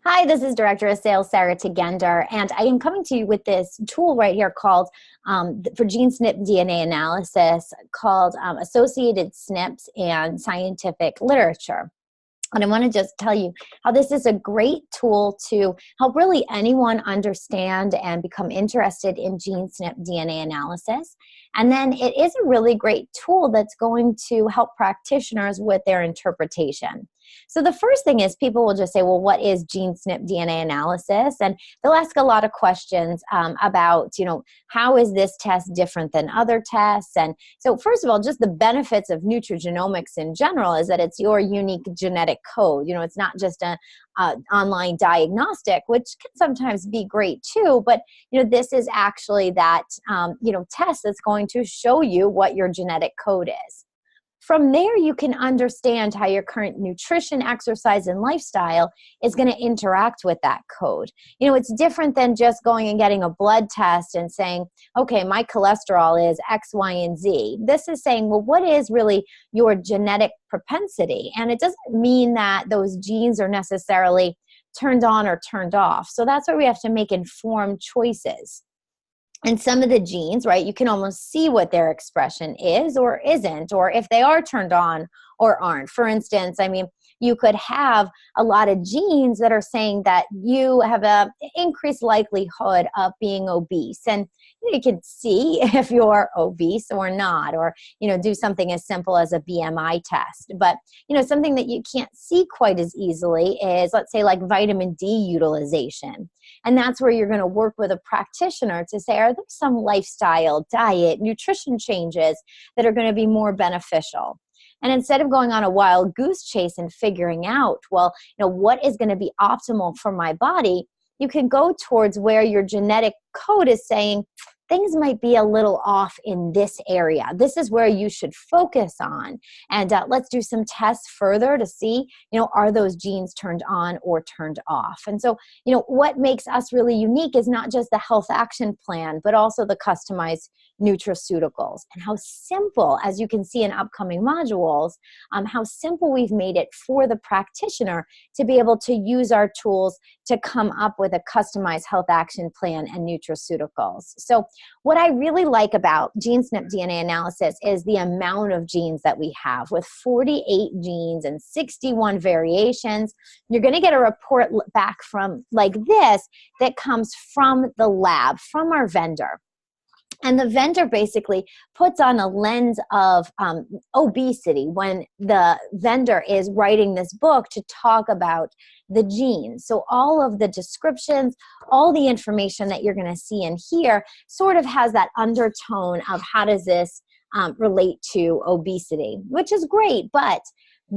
Hi, this is Director of Sales Sarah Tugender, and I am coming to you with this tool right here called, for Gene SNP DNA Analysis, called Associated SNPs and Scientific Literature. And I want to just tell you how this is a great tool to help really anyone understand and become interested in gene SNP DNA analysis. And then it is a really great tool that's going to help practitioners with their interpretation. So the first thing is people will just say, well, what is gene SNP DNA analysis? And they'll ask a lot of questions about, how is this test different than other tests? And so first of all, just the benefits of nutrigenomics in general is that it's your unique genetic code. It's not just an online diagnostic, which can sometimes be great too, but this is actually that test that's going to show you what your genetic code is. From there, you can understand how your current nutrition, exercise, and lifestyle is going to interact with that code. It's different than just going and getting a blood test and saying, okay, my cholesterol is X, Y, and Z. This is saying, well, what is really your genetic propensity? And it doesn't mean that those genes are necessarily turned on or turned off. So that's where we have to make informed choices. And some of the genes, right, you can almost see what their expression is or isn't, or if they are turned on or aren't. For instance, you could have a lot of genes that are saying that you have an increased likelihood of being obese. And you can see if you're obese or not, or, do something as simple as a BMI test. But, something that you can't see quite as easily is, let's say, like vitamin D utilization. And that's where you're going to work with a practitioner to say, are there some lifestyle, diet, nutrition changes that are going to be more beneficial? And instead of going on a wild goose chase and figuring out, well, what is going to be optimal for my body, you can go towards where your genetic code is saying things might be a little off in this area. This is where you should focus on. And let's do some tests further to see, are those genes turned on or turned off? And so, what makes us really unique is not just the health action plan, but also the customized nutraceuticals, and how simple, as you can see in upcoming modules, how simple we've made it for the practitioner to be able to use our tools to come up with a customized health action plan and nutraceuticals. So what I really like about gene SNP DNA analysis is the amount of genes that we have. With 48 genes and 61 variations, you're going to get a report back from like this that comes from the lab, from our vendor. And the vendor basically puts on a lens of obesity when the vendor is writing this book to talk about the genes. So all of the descriptions, all the information that you're going to see in here sort of has that undertone of how does this relate to obesity, which is great, but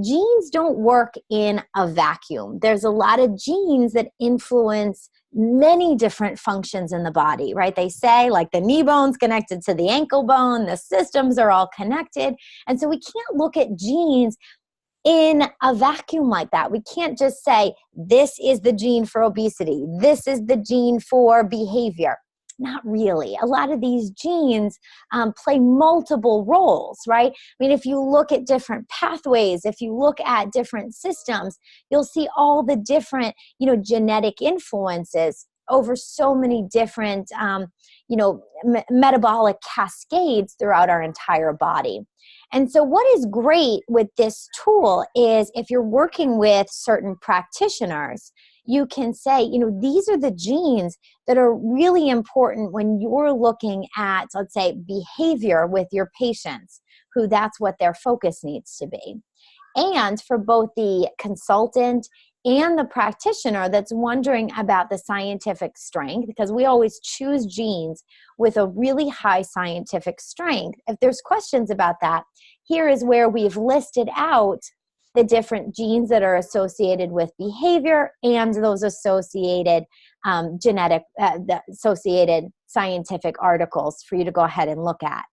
genes don't work in a vacuum. There's a lot of genes that influence many different functions in the body, right? They say like the knee bone's connected to the ankle bone, the systems are all connected. And so we can't look at genes in a vacuum like that. We can't just say, this is the gene for obesity, this is the gene for behavior. Not really. A lot of these genes play multiple roles, right? If you look at different pathways, if you look at different systems, you'll see all the different, genetic influences over so many different, metabolic cascades throughout our entire body. And so what is great with this tool is if you're working with certain practitioners, you can say, these are the genes that are really important when you're looking at, let's say, behavior with your patients, who that's what their focus needs to be. And for both the consultant and the practitioner that's wondering about the scientific strength, because we always choose genes with a really high scientific strength. If there's questions about that, here is where we've listed out the different genes that are associated with behavior and those associated the associated scientific articles for you to go ahead and look at.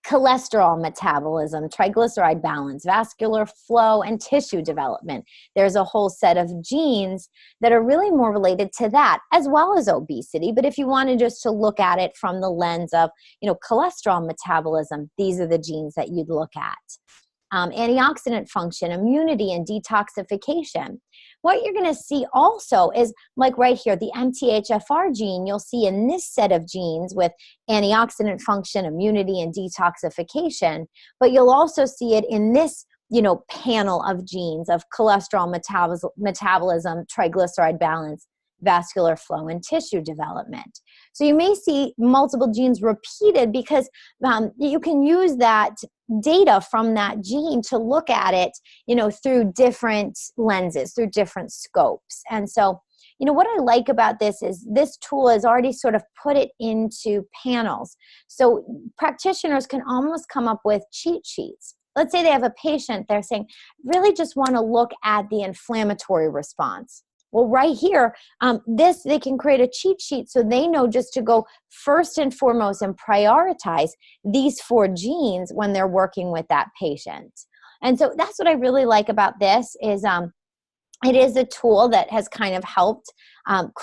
Cholesterol metabolism, triglyceride balance, vascular flow, and tissue development. There's a whole set of genes that are really more related to that, as well as obesity. But if you wanted just to look at it from the lens of, cholesterol metabolism, these are the genes that you'd look at. antioxidant function, immunity, and detoxification. What you're going to see also is, like right here, the MTHFR gene, you'll see in this set of genes with antioxidant function, immunity, and detoxification, but you'll also see it in this panel of genes of cholesterol metabolism, triglyceride balance, vascular flow, and tissue development. So you may see multiple genes repeated because you can use that data from that gene to look at it, through different lenses, through different scopes. And so, what I like about this is this tool has already sort of put it into panels. So practitioners can almost come up with cheat sheets. Let's say they have a patient, they're saying, really just want to look at the inflammatory response. Well, right here, they can create a cheat sheet so they know just to go first and foremost and prioritize these 4 genes when they're working with that patient. And so that's what I really like about this is it is a tool that has kind of helped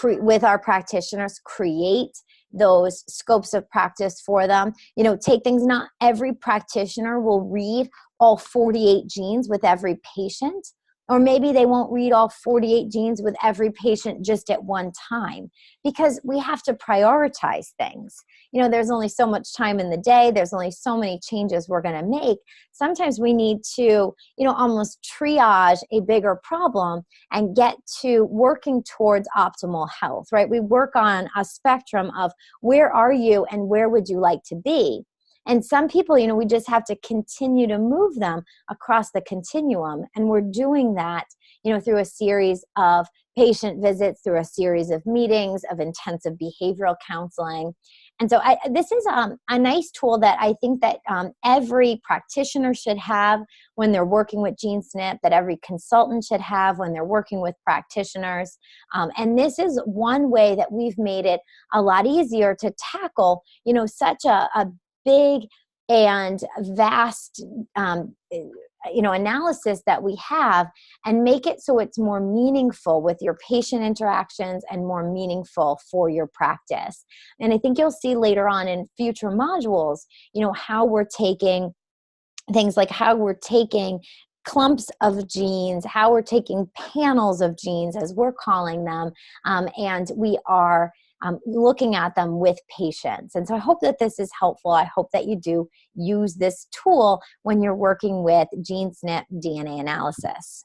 with our practitioners create those scopes of practice for them. Take things, not every practitioner will read all 48 genes with every patient. Or maybe they won't read all 48 genes with every patient just at one time, because we have to prioritize things. There's only so much time in the day. There's only so many changes we're going to make. Sometimes we need to, almost triage a bigger problem and get to working towards optimal health, right? We work on a spectrum of where are you and where would you like to be? And some people, we just have to continue to move them across the continuum. And we're doing that, through a series of patient visits, through a series of meetings, of intensive behavioral counseling. And so this is a nice tool that I think that every practitioner should have when they're working with GeneSNP, that every consultant should have when they're working with practitioners. And this is one way that we've made it a lot easier to tackle, such a big and vast analysis that we have, and make it so it's more meaningful with your patient interactions and more meaningful for your practice. And I think you'll see later on in future modules, how we're taking things like how we're taking clumps of genes, how we're taking panels of genes, as we're calling them, and we are looking at them with patients. And so I hope that this is helpful. I hope that you do use this tool when you're working with GeneSNP DNA analysis.